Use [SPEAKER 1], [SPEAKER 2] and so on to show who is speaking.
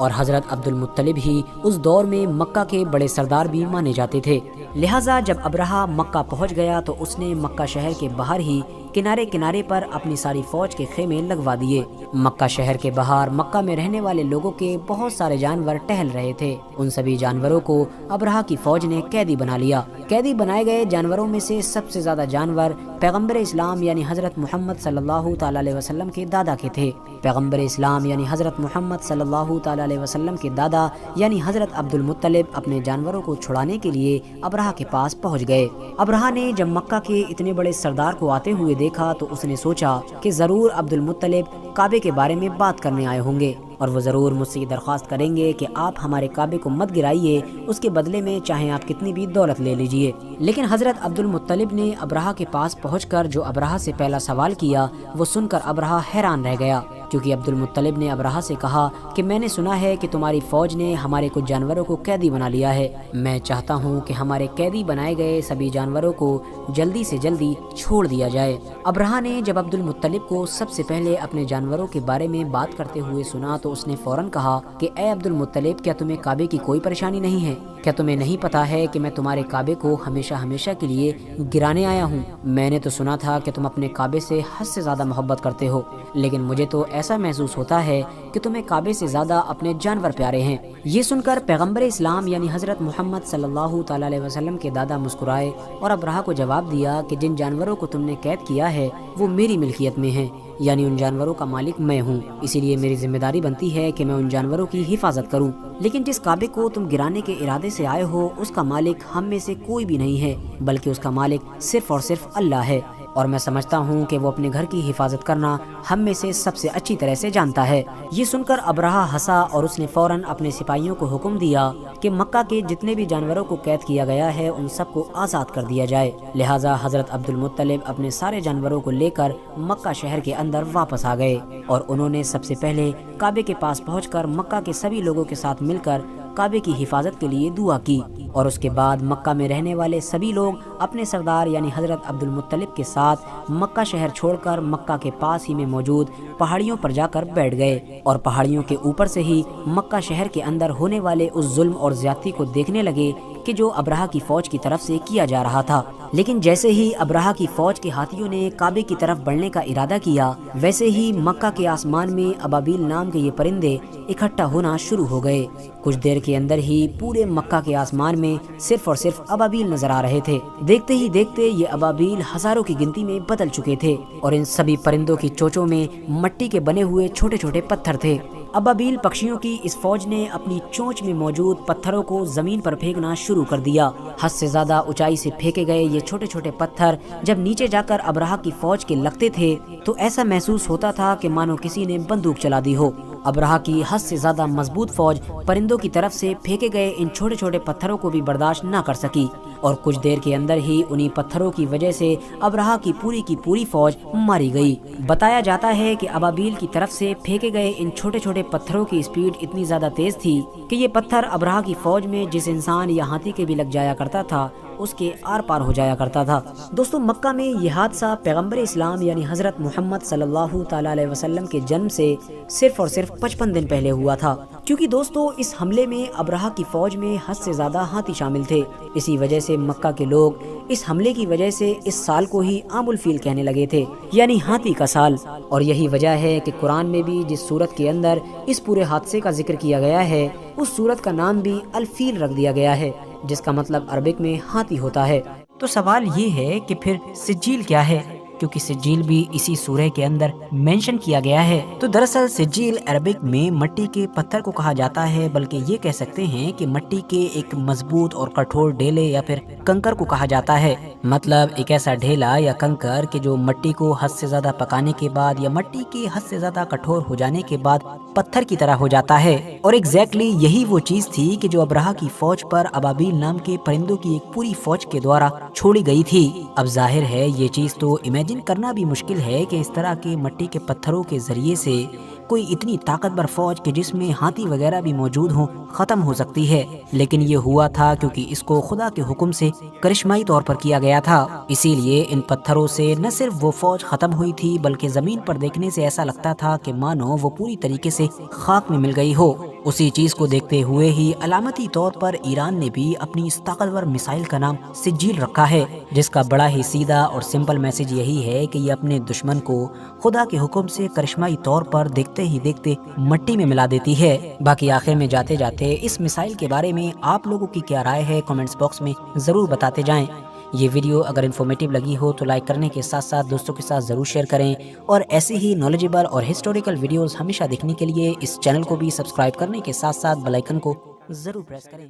[SPEAKER 1] اور حضرت عبد المطلب ہی اس دور میں مکہ کے بڑے سردار بھی مانے جاتے تھے۔ لہٰذا جب ابرہہ مکہ پہنچ گیا تو اس نے مکہ شہر کے باہر ہی کنارے کنارے پر اپنی ساری فوج کے خیمے لگوا دیے۔ مکہ شہر کے باہر مکہ میں رہنے والے لوگوں کے بہت سارے جانور ٹہل رہے تھے، ان سبھی جانوروں کو ابرہہ کی فوج نے قیدی بنا لیا۔ قیدی بنائے گئے جانوروں میں سے سب سے زیادہ جانور پیغمبر اسلام یعنی حضرت محمد صلی اللہ تعالی علیہ وسلم کے دادا کے تھے۔ پیغمبر اسلام یعنی حضرت محمد صلی اللہ تعالی علیہ وسلم کے دادا یعنی حضرت عبد المطلب اپنے جانوروں کو چھڑانے کے لیے ابرہہ کے پاس پہنچ گئے۔ ابرہہ نے جب مکہ کے اتنے بڑے سردار کو آتے ہوئے دیکھا تو اس نے سوچا کہ ضرور عبد المطلب کعبے کے بارے میں بات کرنے آئے ہوں گے اور وہ ضرور مجھ سے درخواست کریں گے کہ آپ ہمارے کعبے کو مت گرائیے، اس کے بدلے میں چاہیں آپ کتنی بھی دولت لے لیجئے۔ لیکن حضرت عبد المطلب نے ابرہہ کے پاس پہنچ کر جو ابرہہ سے پہلا سوال کیا وہ سن کر ابرہہ حیران رہ گیا، کیونکہ عبد المطلب نے ابرہہ سے کہا کہ میں نے سنا ہے کہ تمہاری فوج نے ہمارے کچھ جانوروں کو قیدی بنا لیا ہے، میں چاہتا ہوں کہ ہمارے قیدی بنائے گئے سبھی جانوروں کو جلدی سے جلدی چھوڑ دیا جائے۔ ابرہہ نے جب عبد المطلب کو سب سے پہلے اپنے جانوروں کے بارے میں بات کرتے ہوئے سنا تو اس نے فوراً کہا کہ اے عبد المطلب، کیا تمہیں کعبے کی کوئی پریشانی نہیں ہے؟ کیا تمہیں نہیں پتا ہے کہ میں تمہارے کعبے کو ہمیشہ ہمیشہ کے لیے گرانے آیا ہوں؟ میں نے تو سنا تھا کہ تم اپنے کعبے سے حد سے زیادہ محبت کرتے ہو، لیکن مجھے تو ایسا محسوس ہوتا ہے کہ تمہیں کعبے سے زیادہ اپنے جانور پیارے ہیں۔ یہ سن کر پیغمبر اسلام یعنی حضرت محمد صلی اللہ تعالی علیہ وسلم کے دادا مسکرائے اور ابرہہ کو جواب دیا کہ جن جانوروں کو تم نے قید کیا ہے وہ میری ملکیت میں ہیں، یعنی ان جانوروں کا مالک میں ہوں، اسی لیے میری ذمہ داری بنتی ہے کہ میں ان جانوروں کی حفاظت کروں۔ لیکن جس کعبے کو تم گرانے کے ارادے سے آئے ہو اس کا مالک ہم میں سے کوئی بھی نہیں ہے، بلکہ اس کا مالک صرف اور صرف اللہ ہے، اور میں سمجھتا ہوں کہ وہ اپنے گھر کی حفاظت کرنا ہم میں سے سب سے اچھی طرح سے جانتا ہے۔ یہ سن کر ابرہہ ہنسا اور اس نے فوراً اپنے سپاہیوں کو حکم دیا کہ مکہ کے جتنے بھی جانوروں کو قید کیا گیا ہے ان سب کو آزاد کر دیا جائے۔ لہٰذا حضرت عبد المطلب اپنے سارے جانوروں کو لے کر مکہ شہر کے اندر واپس آ گئے اور انہوں نے سب سے پہلے کعبے کے پاس پہنچ کر مکہ کے سبھی لوگوں کے ساتھ مل کر کعبے کی حفاظت کے لیے دعا کی، اور اس کے بعد مکہ میں رہنے والے سبھی لوگ اپنے سردار یعنی حضرت عبد المطلب کے ساتھ مکہ شہر چھوڑ کر مکہ کے پاس ہی میں موجود پہاڑیوں پر جا کر بیٹھ گئے اور پہاڑیوں کے اوپر سے ہی مکہ شہر کے اندر ہونے والے اس ظلم اور زیادتی کو دیکھنے لگے کہ جو ابرہہ کی فوج کی طرف سے کیا جا رہا تھا۔ لیکن جیسے ہی ابرہہ کی فوج کے ہاتھیوں نے کعبے کی طرف بڑھنے کا ارادہ کیا، ویسے ہی مکہ کے آسمان میں ابابیل نام کے یہ پرندے اکٹھا ہونا شروع ہو گئے۔ کچھ دیر کے اندر ہی پورے مکہ کے آسمان میں صرف اور صرف ابابیل نظر آ رہے تھے۔ دیکھتے ہی دیکھتے یہ ابابیل ہزاروں کی گنتی میں بدل چکے تھے اور ان سبھی پرندوں کی چونچوں میں مٹی کے بنے ہوئے چھوٹے چھوٹے پتھر تھے۔ ابابیل پکشیوں کی اس فوج نے اپنی چونچ میں موجود پتھروں کو زمین پر پھینکنا شروع کر دیا۔ حد سے زیادہ اونچائی سے پھینکے گئے یہ چھوٹے چھوٹے پتھر جب نیچے جا کر ابرہہ کی فوج کے لگتے تھے تو ایسا محسوس ہوتا تھا کہ مانو کسی نے بندوق چلا دی ہو۔ ابرہہ کی حد سے زیادہ مضبوط فوج پرندوں کی طرف سے پھینکے گئے ان چھوٹے چھوٹے پتھروں کو بھی برداشت نہ کر سکی اور کچھ دیر کے اندر ہی انہی پتھروں کی وجہ سے ابرہہ کی پوری فوج ماری گئی۔ بتایا جاتا ہے کہ ابابیل کی طرف سے پھینکے گئے ان چھوٹے چھوٹے پتھروں کی اسپیڈ اتنی زیادہ تیز تھی کہ یہ پتھر ابرہہ کی فوج میں جس انسان یا ہاتھی کے بھی لگ جایا کرتا تھا اس کے آر پار ہو جایا کرتا تھا۔ دوستو، مکہ میں یہ حادثہ پیغمبر اسلام یعنی حضرت محمد صلی اللہ تعالی علیہ وسلم کے جنم سے صرف اور صرف 55 دن پہلے ہوا تھا، کیونکہ دوستو اس حملے میں ابرہہ کی فوج میں حد سے زیادہ ہاتھی شامل تھے۔ اسی وجہ سے مکہ کے لوگ اس حملے کی وجہ سے اس سال کو ہی عام الفیل کہنے لگے تھے، یعنی ہاتھی کا سال۔ اور یہی وجہ ہے کہ قرآن میں بھی جس سورت کے اندر اس پورے حادثے کا ذکر کیا گیا ہے اس سورت کا نام بھی الفیل رکھ دیا گیا ہے، جس کا مطلب عربک میں ہاتھی ہوتا ہے۔ تو سوال یہ ہے کہ پھر سجیل کیا ہے، کیونکہ سجیل بھی اسی سورہ کے اندر مینشن کیا گیا ہے۔ تو دراصل سجیل عربک میں مٹی کے پتھر کو کہا جاتا ہے، بلکہ یہ کہہ سکتے ہیں کہ مٹی کے ایک مضبوط اور کٹھور ڈھیلے یا پھر کنکر کو کہا جاتا ہے۔ مطلب ایک ایسا ڈھیلا یا کنکر کہ جو مٹی کو حد سے زیادہ پکانے کے بعد یا مٹی کے حد سے زیادہ کٹھور ہو جانے کے بعد پتھر کی طرح ہو جاتا ہے۔ اور ایگزیکٹلی یہی وہ چیز تھی کہ جو ابرہہ کی فوج پر ابابیل نام کے پرندوں کی ایک پوری فوج کے دوارا چھوڑی گئی تھی۔ اب ظاہر ہے یہ چیز تو امیجن کرنا بھی مشکل ہے کہ اس طرح کے مٹی کے پتھروں کے ذریعے سے کوئی اتنی طاقتور فوج کہ جس میں ہاتھی وغیرہ بھی موجود ہوں ختم ہو سکتی ہے، لیکن یہ ہوا تھا کیونکہ اس کو خدا کے حکم سے کرشمائی طور پر کیا گیا تھا۔ اسی لیے ان پتھروں سے نہ صرف وہ فوج ختم ہوئی تھی بلکہ زمین پر دیکھنے سے ایسا لگتا تھا کہ مانو وہ پوری طریقے سے خاک میں مل گئی ہو۔ اسی چیز کو دیکھتے ہوئے ہی علامتی طور پر ایران نے بھی اپنی اس طاقتور میسائل کا نام سجیل رکھا ہے، جس کا بڑا ہی سیدھا اور سمپل میسج یہی ہے کہ یہ اپنے دشمن کو خدا کے حکم سے کرشمائی طور پر دیکھتے ہی دیکھتے مٹی میں ملا دیتی ہے۔ باقی آخر میں جاتے جاتے اس میسائل کے بارے میں آپ لوگوں کی کیا رائے ہے کامنٹس باکس میں ضرور بتاتے جائیں۔ یہ ویڈیو اگر انفارمیٹیو لگی ہو تو لائک کرنے کے ساتھ ساتھ دوستوں کے ساتھ ضرور شیئر کریں، اور ایسی ہی نالجیبل اور ہسٹوریکل ویڈیوز ہمیشہ دیکھنے کے لیے اس چینل کو بھی سبسکرائب کرنے کے ساتھ ساتھ بیل آئیکن کو ضرور پریس کریں۔